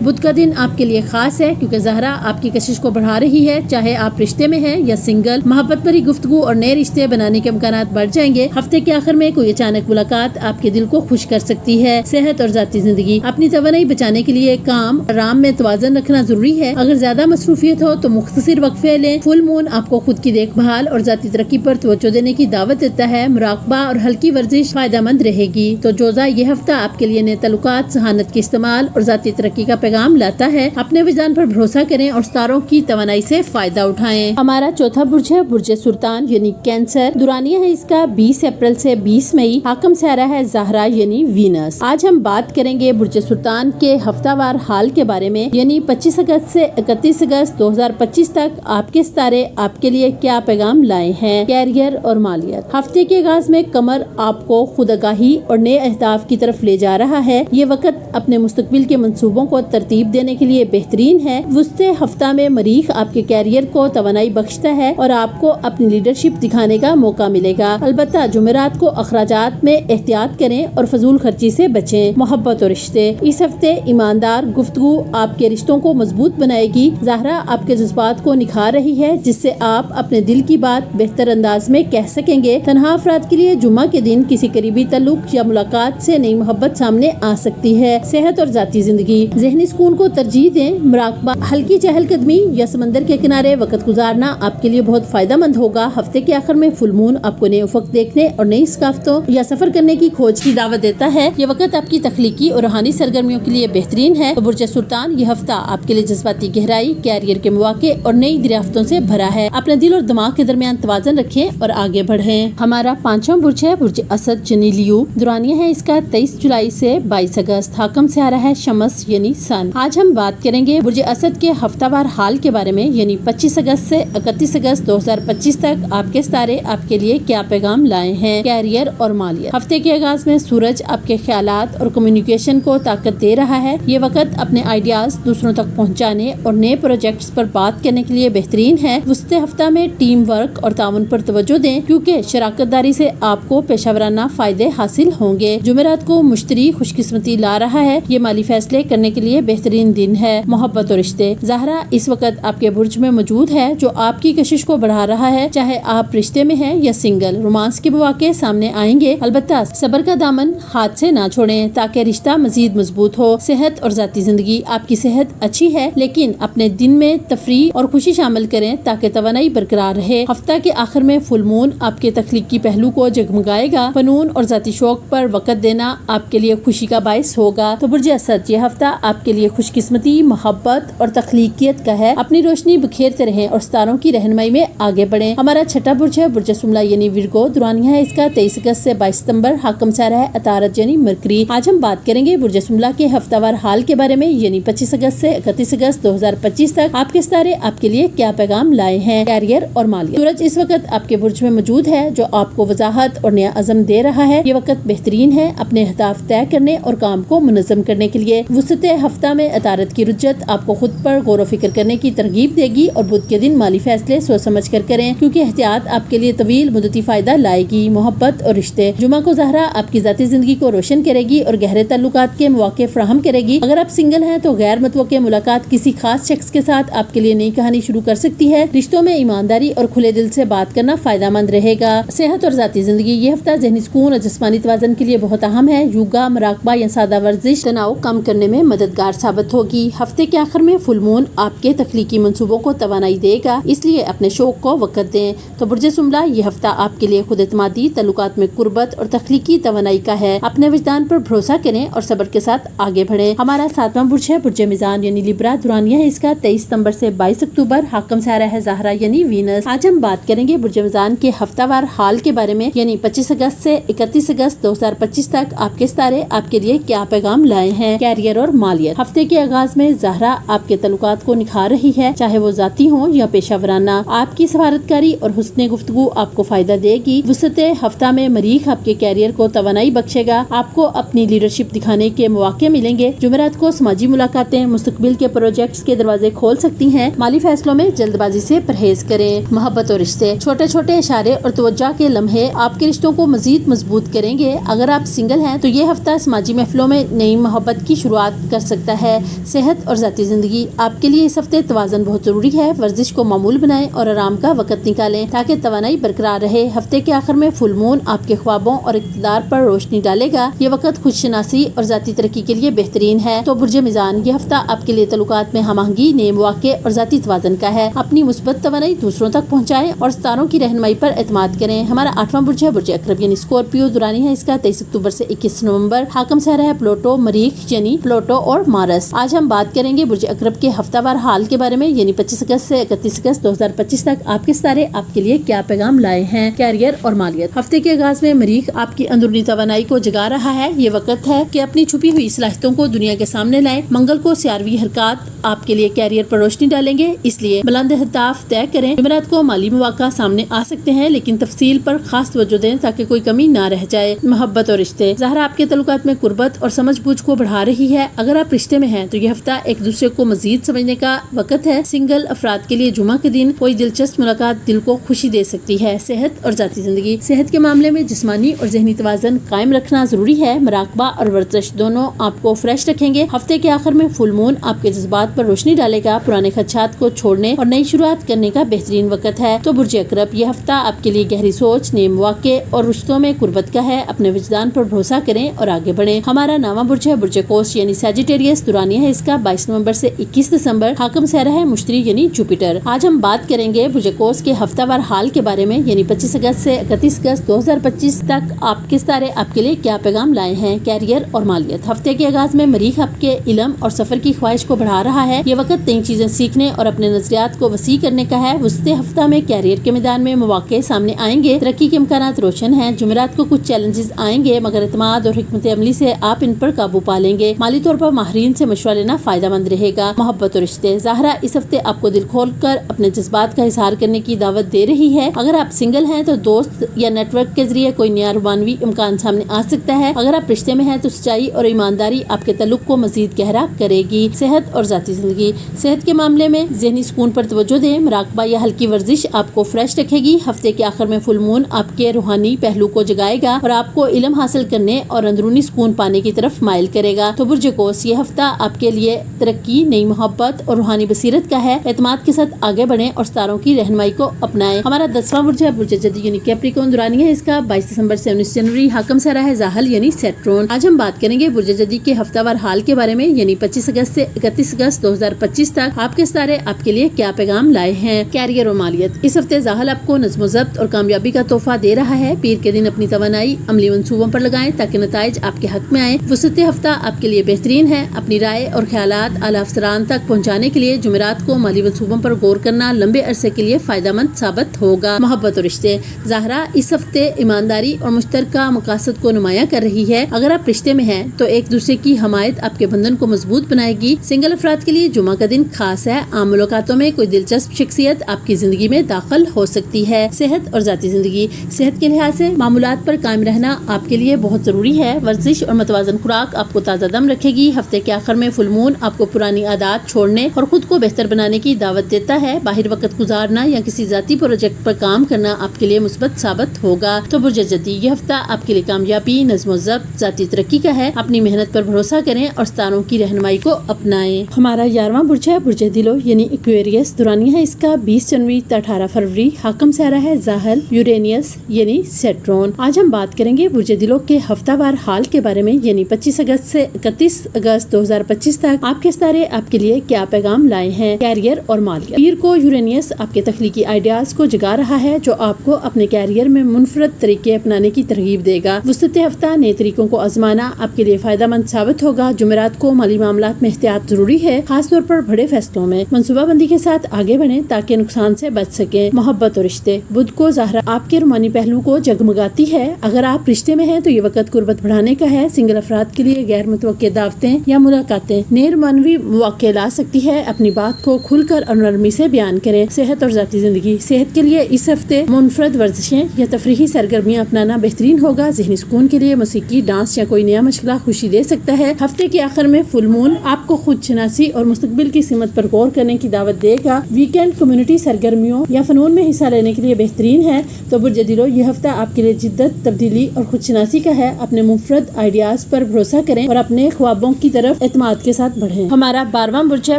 بدھ کا دن آپ کے لیے خاص ہے کیونکہ زہرا آپ کی کشش کو بڑھا رہی ہے، چاہے آپ رشتے میں ہیں یا سنگل۔ محبت بھری گفتگو اور نئے رشتے بنانے کے امکانات بڑھ جائیں گے۔ ہفتے کے آخر میں کوئی اچانک ملاقات آپ کے دل کو خوش کر سکتی ہے۔ صحت اور ذاتی زندگی، اپنی توانائی بچانے کے لیے کام آرام میں توازن رکھنا ضروری ہے۔ اگر زیادہ مصروفیت ہو تو مختصر وقفے لیں۔ فل مون آپ کو خود کی دیکھ بھال اور ذاتی ترقی پر توجہ دینے کی دعوت دیتا ہے۔ مراقبہ اور ہلکی ورزش فائدہ مند رہے گی۔ تو جوزا، یہ ہفتہ آپ کے لیے نئے تعلقات، ذہانت کے استعمال اور ذاتی ترقی کا پیغام لاتا ہے۔ اپنے وجدان پر بھروسہ کریں اور ستاروں کی توانائی سے فائدہ اٹھائیں۔ ہمارا چوتھا برج ہے برج سرطان یعنی کینسر۔ دورانیہ ہے اس کا 20 اپریل سے 20 مئی۔ حاکم سیارہ ہے زہرا یعنی وینس۔ آج ہم بات کریں گے برج سرطان کے ہفتہ وار حال کے بارے میں، یعنی 25 اگست سے 31 اگست 2025 تک آپ کے ستارے آپ کے لیے کیا پیغام لائے ہیں۔ کیریئر اور مالیات، ہفتے کے آغاز میں قمر آپ کو خود آگاہی اور نئے اہداف کی طرف لے جا رہا ہے۔ یہ وقت اپنے مستقبل کے منصوبوں کو ترتیب دینے کے لیے بہترین ہے۔ وسط ہفتہ میں مریخ آپ کے کیریئر کو توانائی بخشتا ہے اور آپ کو اپنی لیڈرشپ دکھانے کا موقع ملے گا۔ البتہ جمعرات کو اخراجات میں احتیاط کریں اور فضول خرچی سے بچیں۔ محبت اور رشتے، اس ہفتے ایماندار گفتگو آپ کے رشتوں کو مضبوط بنائے گی۔ زہرا آپ کے جذبات کو نکھار رہی ہے، جس سے آپ اپنے دل کی بات بہتر انداز میں کہہ سکیں گے۔ تنہا افراد کے لیے جمعہ کے دن کسی قریبی تعلق یا ملاقات سے نئی محبت سامنے آ سکتی ہے۔ صحت اور ذاتی زندگی، ذہنی سکون کو ترجیح دیں۔ مراقبہ، ہلکی چہل قدمی یا سمندر کے کنارے وقت گزارنا آپ کے لیے بہت فائدہ مند ہوگا۔ ہفتے کے آخر میں فل مون آپ کو نئے افق دیکھنے اور نئی ثقافتوں یا سفر کرنے کی کھوج کی دعوت دیتا ہے۔ یہ وقت آپ کی تخلیقی اور روحانی سرگرمیوں کے لیے بہترین ہے۔ تو برج سرطان، یہ ہفتہ آپ کے لیے جذباتی گہرائی، کیریئر کے مواقع اور نئی دریافتوں سے بھرا ہے۔ اپنے دل اور دماغ کے درمیان توازن رکھیں اور آگے بڑھیں۔ ہمارا پانچواں برج ہے برج اسد یعنی لیو۔ دورانیہ ہے اس کا 23 جولائی سے 22 اگست۔ حاکم سیارہ ہے شمس یعنی سن۔ آج ہم بات کریں گے برج اسد کے ہفتہ وار حال کے بارے میں، یعنی 25 اگست سے 31 اگست 2025 تک آپ کے ستارے آپ کے لیے کیا پیغام لائے ہیں۔ کیریئر اور مالیات، ہفتے کے آغاز میں سورج آپ کے خیالات اور کمیونیکیشن کو طاقت دے رہا ہے۔ یہ وقت اپنے آئیڈیاز دوسروں تک پہنچانے اور نئے پروجیکٹس پر بات کرنے کے لیے بہترین ہے۔ وسط ہفتہ میں ٹیم ورک اور تعاون پر توجہ دیں، کیونکہ شراکت داری سے آپ کو پیشہ ورانہ فائدے حاصل ہوں گے۔ جمعرات کو مشتری خوش قسمتی لا رہا ہے، یہ مالی فیصلے کرنے کے لیے بہترین دن ہے۔ محبت اور رشتے، زہرا اس وقت آپ کے برج میں موجود ہے، جو آپ کی کشش کو بڑھا رہا ہے، چاہے آپ رشتے میں ہیں یا سنگل۔ رومانس کے مواقع سامنے آئیں گے، البتہ صبر کا دامن ہاتھ سے نہ چھوڑیں تاکہ رشتہ مزید مضبوط ہو۔ صحت اور ذاتی زندگی، آپ کی صحت اچھی ہے، لیکن اپنے دن میں تفریح اور خوشی شامل کریں تاکہ توانائی برقرار رہے۔ ہفتہ کے آخر میں فل مون آپ کے تخلیقی پہلو کو جگمگائے گا۔ فنون اور ذاتی شوق پر وقت دینا آپ کے لیے خوشی کا باعث ہوگا۔ تو برج اسد، یہ ہفتہ آپ کے لیے خوش قسمتی، محبت اور تخلیقیت کا ہے۔ اپنی روشنی بکھیرتے رہیں اور ستاروں کی رہنمائی میں آگے بڑھیں۔ ہمارا چھٹا برج ہے برج شملہ یعنی ورگو۔ دورانیہ ہے اس کا 23 اگست سے 22 ستمبر۔ حاکم سیارہ ہے عطارد یعنی مرکری۔ آج ہم بات کریں گے برج شملہ کے ہفتہ وار حال کے بارے میں، یعنی 25 اگست سے 31 اگست 2025 تک آپ کے ستارے آپ کے لیے کیا پیغام لائے ہیں۔ کیریئر اور مالیات، سورج اس وقت آپ کے برج میں موجود ہے، جو آپ کو وضاحت اور نیا عزم دے رہا ہے۔ یہ وقت بہترین ہے اپنے اہداف طے کرنے اور کام کو منظم کرنے کے لیے۔ وسط ہفتہ میں عطارد کی رجت آپ کو خود پر غور و فکر کرنے کی ترغیب دے گی اور بدھ کے دن مالی فیصلے سوچ سمجھ کر کریں، کیونکہ احتیاط آپ کے لیے طویل مدتی فائدہ لائے گی۔ محبت اور رشتے، جمعہ کو زہرا آپ کی ذاتی زندگی کو روشن کرے گی اور گہرے تعلقات کے مواقع فراہم کرے گی۔ اگر آپ سنگل ہیں تو غیر متوقع ملاقات کسی خاص شخص کے ساتھ آپ کے لیے نئی کہانی شروع کر سکتی ہے۔ رشتوں میں ایمانداری اور کھلے دل سے بات کرنا فائدہ مند رہے گا۔ صحت اور ذاتی زندگی، یہ ہفتہ ذہنی سکون اور جسمانی توازن کے لیے بہت اہم ہے۔ یوگا، مراقبہ یا سادہ ورزش تناؤ کم کرنے میں مددگار ثابت ہوگی۔ ہفتے کے آخر میں فل مون آپ کے تخلیقی منصوبوں کو توانائی دے گا، اس لیے اپنے شوق کو وقت دیں۔ تو برج شملہ، یہ ہفتہ آپ کے لیے خود اعتمادی، تعلقات میں قربت اور تخلیقی توانائی کا ہے۔ اپنے وجدان پر بھروسہ کریں اور صبر کے ساتھ آگے بڑھیں۔ ہمارا ساتواں برج ہے برج میزان یعنی لیبرا۔ دورانیہ ہے اس کا 23 ستمبر سے 22 اکتوبر۔ حاکم سیارہ ہے زہرا یعنی وینس۔ آج ہم بات کریں گے برج میزان کے ہفتہ وار حال کے بارے میں، یعنی 25 اگست سے 31 اگست 2025 تک آپ کے ستارے آپ کے لیے کیا پیغام لائے ہیں۔ کیریئر اور مالیات، ہفتے کے آغاز میں زہرا آپ کے تعلقات کو نکھار رہی ہے، چاہے وہ ذاتی ہوں یا پیشہ ورانہ۔ آپ کی سفارتکاری اور حسن گفتگو آپ کو فائدہ دے گی۔ وسط ہفتہ میں مریخ آپ کے کیریئر کو توانائی بخشے گا، آپ کو اپنی لیڈرشپ دکھانے کے مواقع ملیں گے۔ جمعرات کو سماجی ملاقاتیں مستقبل کے پروجیکٹس کے دروازے کھول سکتی ہیں۔ مالی فیصلوں میں جلد بازی سے پرہیز کریں۔ محبت اور رشتے، چھوٹے چھوٹے اشارے اور توجہ کے لمحے آپ کے رشتوں کو مزید مضبوط کریں گے۔ اگر آپ سنگل ہیں تو یہ ہفتہ سماجی سماجی محفلوں میں نئی محبت کی شروعات کر سکتا ہے۔ صحت اور ذاتی زندگی، آپ کے لیے اس ہفتے توازن بہت ضروری ہے۔ ورزش کو معمول بنائیں اور آرام کا وقت نکالیں تاکہ توانائی برقرار رہے۔ ہفتے کے آخر میں فل مون آپ کے خوابوں اور اقتدار پر روشنی ڈالے گا۔ یہ وقت خود شناسی اور ذاتی ترقی کے لیے بہترین ہے۔ تو برج میزان، یہ ہفتہ آپ کے لیے تعلقات میں ہم آہنگی، نئے مواقع اور ذاتی توازن کا ہے۔ اپنی مثبت توانائی دوسروں تک پہنچائیں اور ستاروں کی رہنمائی پر اعتماد کریں۔ ہمارا 8واں برج ہے برج عقرب یعنی اسکورپیو، دورانی ہے اس کا 23 اکتوبر سے 21 نومبر۔ حاکم سیارہ ہے پلوٹو، مریخ یعنی پلوٹو اور مارس۔ آج ہم بات کریں گے برج عقرب کے ہفتہ وار حال کے بارے میں، یعنی 25 اگست سے 31 اگست 2025 تک آپ کے ستارے آپ کے لیے کیا پیغام لائے ہیں۔ کیریئر اور مالیت، ہفتے کے آغاز میں مریخ آپ کی اندرونی توانائی کو جگا رہا ہے۔ یہ وقت ہے کہ اپنی چھپی ہوئی صلاحیتوں کو دنیا کے سامنے لائیں۔ منگل کو سیاروی حرکات آپ کے لیے کیریئر پر روشنی ڈالیں گے، اس لیے بلند اہداف طے کریں۔ جمعرات کو مالی مواقع سامنے آ سکتے ہیں، لیکن تفصیل پر خاص توجہ دیں تاکہ کوئی کمی نہ رہ جائے۔ محبت اور رشتے، ظاہرہ آپ کے تعلقات میں قربت اور سمجھ بوجھ کو بڑھا رہی ہے۔ اگر آپ رشتے میں ہیں تو یہ ہفتہ ایک دوسرے کو مزید سمجھنے کا وقت ہے۔ سنگل افراد کے لیے جمعہ کے دن کوئی دلچسپ ملاقات دل کو خوشی دے سکتی ہے۔ صحت اور ذاتی زندگی، صحت کے معاملے میں جسمانی اور ذہنی توازن قائم رکھنا ضروری ہے۔ مراقبہ اور ورزش دونوں آپ کو فریش رکھیں گے۔ ہفتے کے آخر میں فل مون آپ کے جذبات پر روشنی ڈالے گا۔ پرانے خدشات کو چھوڑنے اور نئی شروعات کرنے کا بہترین وقت ہے۔ تو برج عقرب، یہ ہفتہ آپ کے لیے گہری سوچ، نئے مواقع اور رشتوں میں قربت کا ہے۔ اپنے وجدان پر بھروسہ کریں اور آگے بڑھیں۔ ہمارا 9واں برج ہے برج قوس یعنی سیجیٹیریس، دورانی ہے اس کا 22 نومبر سے 21 دسمبر۔ حاکم سیارہ ہے مشتری یعنی جوپیٹر۔ آج ہم بات کریں گے برج قوس کے ہفتہ وار حال کے بارے میں، یعنی 25 اگست سے 31 اگست 2025 تک آپ کے ستارے آپ کے لیے کیا پیغام لائے ہیں۔ کیریئر اور مالیت، ہفتے کے آغاز میں مریخ آپ کے علم اور سفر کی خواہش کو بڑھا رہا ہے۔ یہ وقت نئی چیزیں سیکھنے اور اپنے نظریات کو وسیع کرنے کا ہے۔ وسط ہفتہ میں کیریئر کے میدان میں مواقع سامنے آئیں گے، ترقی کے امکانات روشن ہیں۔ جمعرات کو کچھ چیلنجز آئیں گے، مگر اعتماد اور حکمت عملی سے آپ ان پر قابو پا لیں گے۔ مالی طور پر ماہرین سے مشورہ لینا فائدہ مند رہے گا۔ محبت اور رشتے، ظاہرہ اس ہفتے آپ کو دل کھول کر اپنے جذبات کا اظہار کرنے کی دعوت دے رہی ہے۔ اگر آپ سنگل ہیں تو دوست یا نیٹ ورک کے ذریعے کوئی نیا رومانوی امکان سامنے آ سکتا ہے۔ اگر آپ رشتے میں ہیں تو سچائی اور ایمانداری آپ کے تعلق کو مزید گہرا کرے گی۔ صحت اور ذاتی زندگی، صحت کے معاملے میں ذہنی سکون پر توجہ دیں۔ مراقبہ یا ہلکی ورزش آپ کو فریش رکھے گی۔ ہفتے کے آخر میں فل مون آپ کے روحانی پہلو کو جگائے گا اور آپ کو علم حاصل کرنے اور اندرونی سکون پانے کی طرف مائل کرے گا۔ تو برج قوس، یہ ہفتہ آپ کے لیے ترقی، نئی محبت اور روحانی بصیرت کا ہے۔ اعتماد کے ساتھ آگے بڑھیں اور ستاروں کی رہنمائی کو اپنائیں۔ ہمارا 10واں برج ہے برج جدی یعنی کیپریکون، دورانی ہے اس کا 22 دسمبر سے 19 جنوری۔ حاکم سیارہ ہے زحل یعنی سیٹرون۔ آج ہم بات کریں گے برج جدی کے ہفتہ وار حال کے بارے میں، یعنی 25 اگست سے 31 اگست 2025 تک آپ کے ستارے آپ کے لیے کیا پیغام لائے ہیں۔ کیریئر اور مالیت، اس ہفتے زحل آپ کو نظم و ضبط اور کامیابی کا تحفہ دے رہا ہے۔ پیر کے دن اپنی توانائی عملی منصوبوں پر لگائیں تاکہ نتائج آپ کے حق میں آئیں۔ وسط ہفتہ آپ کے لیے بہترین ہے۔ اپنی رائے اور خیالات اعلیٰ افسران تک پہنچانے کے لیے جمعرات کو مالی منصوبوں پر غور کرنا لمبے عرصے کے لیے فائدہ مند ثابت ہوگا۔ محبت اور رشتے، ظاہرہ اس ہفتے ایمانداری اور مشترکہ مقاصد کو نمایاں کر رہی ہے۔ اگر آپ رشتے میں ہیں تو ایک دوسرے کی حمایت آپ کے بندھن کو مضبوط بنائے گی۔ سنگل افراد کے لیے جمعہ کا دن خاص ہے۔ عام ملاقاتوں میں کوئی دلچسپ شخصیت آپ کی زندگی میں داخل ہو سکتی ہے۔ صحت اور ذاتی زندگی، صحت کے لحاظ سے معمولات پر قائم رہنا آپ کے لیے بہت ضروری ہے۔ ورزش اور متوازن خوراک آپ کو تازہ دم رکھے گی۔ ہفتے کے آخر میں فل مون آپ کو پرانی عادات چھوڑنے اور خود کو بہتر بنانے کی دعوت دیتا ہے۔ باہر وقت گزارنا یا کسی ذاتی پروجیکٹ پر کام کرنا آپ کے لیے مثبت ثابت ہوگا۔ تو برج جدی، یہ ہفتہ آپ کے لیے کامیابی، نظم و ضبط، ذاتی ترقی کا ہے۔ اپنی محنت پر بھروسہ کریں اور ستاروں کی رہنمائی کو اپنائیں۔ ہمارا 11واں برج ہے برج دلو یعنی ایکویریس، دورانی ہے اس کا 20 جنوری تا 18 فروری۔ حاکم سیارہ ہے زحل یورینیس یعنی سیٹرون۔ آج ہم بات کریں گے برج دلو کے ہفتہ وار حال کے بارے میں، یعنی 25 اگست سے 31 اگست 2025 تک آپ کے ستارے آپ کے لیے کیا پیغام لائے ہیں۔ کیریئر اور مالیت، پیر کو یورینیس آپ کے تخلیقی آئیڈیاز کو جگا رہا ہے جو آپ کو اپنے کیریئر میں منفرد طریقے اپنانے کی ترغیب دے گا۔ وسط ہفتہ نئے طریقوں کو آزمانا آپ کے لیے فائدہ مند ثابت ہوگا۔ جمعرات کو مالی معاملات میں احتیاط ضروری ہے، خاص طور پر بڑے فیصلوں میں منصوبہ بندی کے ساتھ آگے بڑھیں تاکہ نقصان سے بچ سکیں۔ محبت اور رشتے، بدھ کو ظاہرہ آپ کے رومانی پہلو کو جگمگاتی ہے۔ اگر آپ رشتے میں ہیں تو یہ وقت قربت بڑھانے کا ہے۔ سنگل افراد کے لیے غیر متوقع دعوتیں یا ملاقاتیں نئے رومانوی مواقع لا سکتی ہے۔ اپنی بات کو کھل کر اور نرمی سے بیان کریں۔ صحت اور ذاتی زندگی، صحت کے لیے اس ہفتے منفرد ورزشیں یا تفریحی سرگرمیاں اپنانا بہترین ہوگا۔ ذہنی سکون کے لیے موسیقی، ڈانس یا کوئی نیا مشغلہ خوشی دے سکتا ہے۔ ہفتے کے آخر میں فل مون آپ کو خود شناسی اور مستقبل کی سمت پر غور کرنے کی دعوت دے گا۔ ویکینڈ کمیونٹی سرگرمیوں یا فنون میں حصہ لینے کے لیے بہترین ہے۔ تو برج دلو، یہ ہفتہ آپ کے لیے جدت، تبدیلی اور خود شناسی کا ہے۔ اپنے منفرد آئیڈیاز پر بھروسہ کریں اور اپنے خوابوں کی طرف اعتماد کے ساتھ بڑھیں۔ ہمارا 12واں برج ہے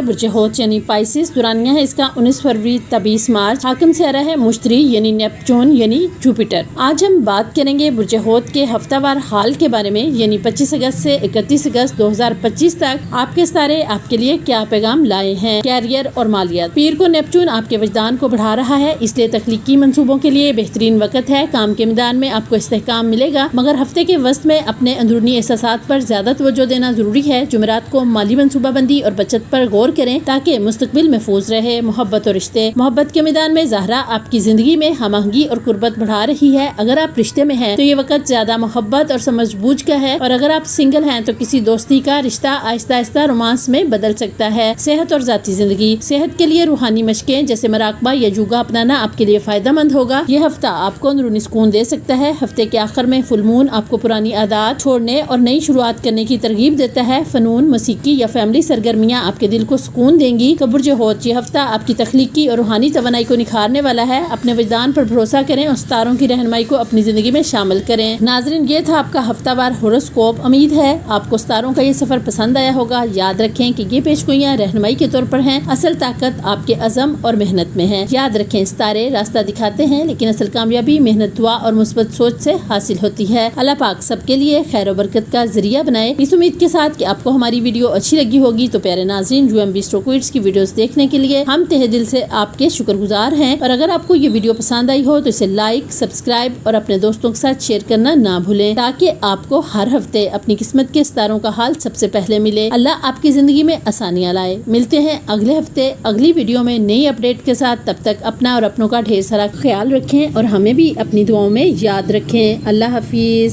برج ہوت یعنی پائسس، دورانیہ ہے اس کا 19 فروری تا 20 مارچ، حاکم سیارہ ہے مشتری یعنی نیپچون یعنی جوپیٹر۔ آج ہم بات کریں گے برج ہوت کے ہفتہ وار حال کے بارے میں، یعنی 25 اگست سے 31 اگست 2025 تک آپ کے ستارے آپ کے لیے کیا پیغام لائے ہیں۔ کیریئر اور مالیات، پیر کو نیپچون آپ کے وجدان کو بڑھا رہا ہے، اس لیے تخلیقی منصوبوں کے لیے بہترین وقت ہے۔ کام کے میدان میں آپ کو استحکام ملے گا، مگر ہفتے کے وسط میں اپنے اندرونی احساسات پر زیادہ توجہ دینا ضروری ہے۔ جمعرات کو مالی منصوبہ بندی اور بچت پر غور کریں تاکہ مستقبل محفوظ رہے۔ محبت اور رشتے، محبت کے میدان میں زہرا آپ کی زندگی میں ہم آہنگی اور قربت بڑھا رہی ہے۔ اگر آپ رشتے میں ہیں تو یہ وقت زیادہ محبت اور سمجھ بوجھ کا ہے، اور اگر آپ سنگل ہیں تو کسی دوستی کا رشتہ آہستہ آہستہ رومانس میں بدل سکتا ہے۔ صحت اور ذاتی زندگی، صحت کے لیے روحانی مشقیں جیسے مراقبہ یا یوگا اپنانا آپ کے لیے فائدہ مند ہوگا۔ یہ ہفتہ آپ کو اندرونی سکون دے سکتا ہے۔ ہفتے کے آخر میں فل مون آپ کو پرانی عادات چھوڑنے اور نئی شروعات کرنے کی ترغیب دیتا ہے۔ فنون، موسیقی یا فیملی سرگرمیاں آپ کے دل کو سکون دیں گی۔ برج ہوت، یہ ہفتہ آپ کی تخلیقی اور روحانی توانائی کو نکھارنے والا ہے۔ اپنے وجدان پر بھروسہ کریں اور ستاروں کی رہنمائی کو اپنی زندگی میں شامل کریں۔ ناظرین، یہ تھا آپ کا ہفتہ وار ہوروسکوپ۔ امید ہے آپ کو ستاروں کا یہ سفر پسند آیا ہوگا۔ یاد رکھیں کہ یہ پیشگوئیاں رہنمائی کے طور پر ہیں، اصل طاقت آپ کے عزم اور محنت میں ہے۔ یاد رکھیں، ستارے راستہ دکھاتے ہیں لیکن اصل کامیابی محنت، دعا اور مثبت سوچ سے حاصل ہوتی ہے۔ اللہ پاک سب کے لیے خیر و برکت کا ذریعہ بنائے۔ اس امید کے ساتھ کہ آپ کو ہماری ویڈیو اچھی لگی ہوگی، تو پیارے ناظرین، UMB اسٹروکوئٹس کی ویڈیوز دیکھنے کے لیے ہم تہہ دل سے آپ کے شکر گزار ہیں، اور اگر آپ کو یہ ویڈیو پسند آئی ہو تو اسے لائک، سبسکرائب اور اپنے دوستوں کے ساتھ شیئر کرنا نہ بھولیں، تاکہ آپ کو ہر ہفتے اپنی قسمت کے ستاروں کا حال سب سے پہلے ملے۔ اللہ آپ کی زندگی میں آسانیاں لائے۔ ملتے ہیں اگلے ہفتے اگلی ویڈیو میں نئی اپڈیٹ کے ساتھ۔ تب تک اپنا اور اپنوں کا ڈھیر سارا خیال رکھیں اور ہمیں بھی اپنی دعاؤں میں یاد رکھیں۔ اللہ حافظ۔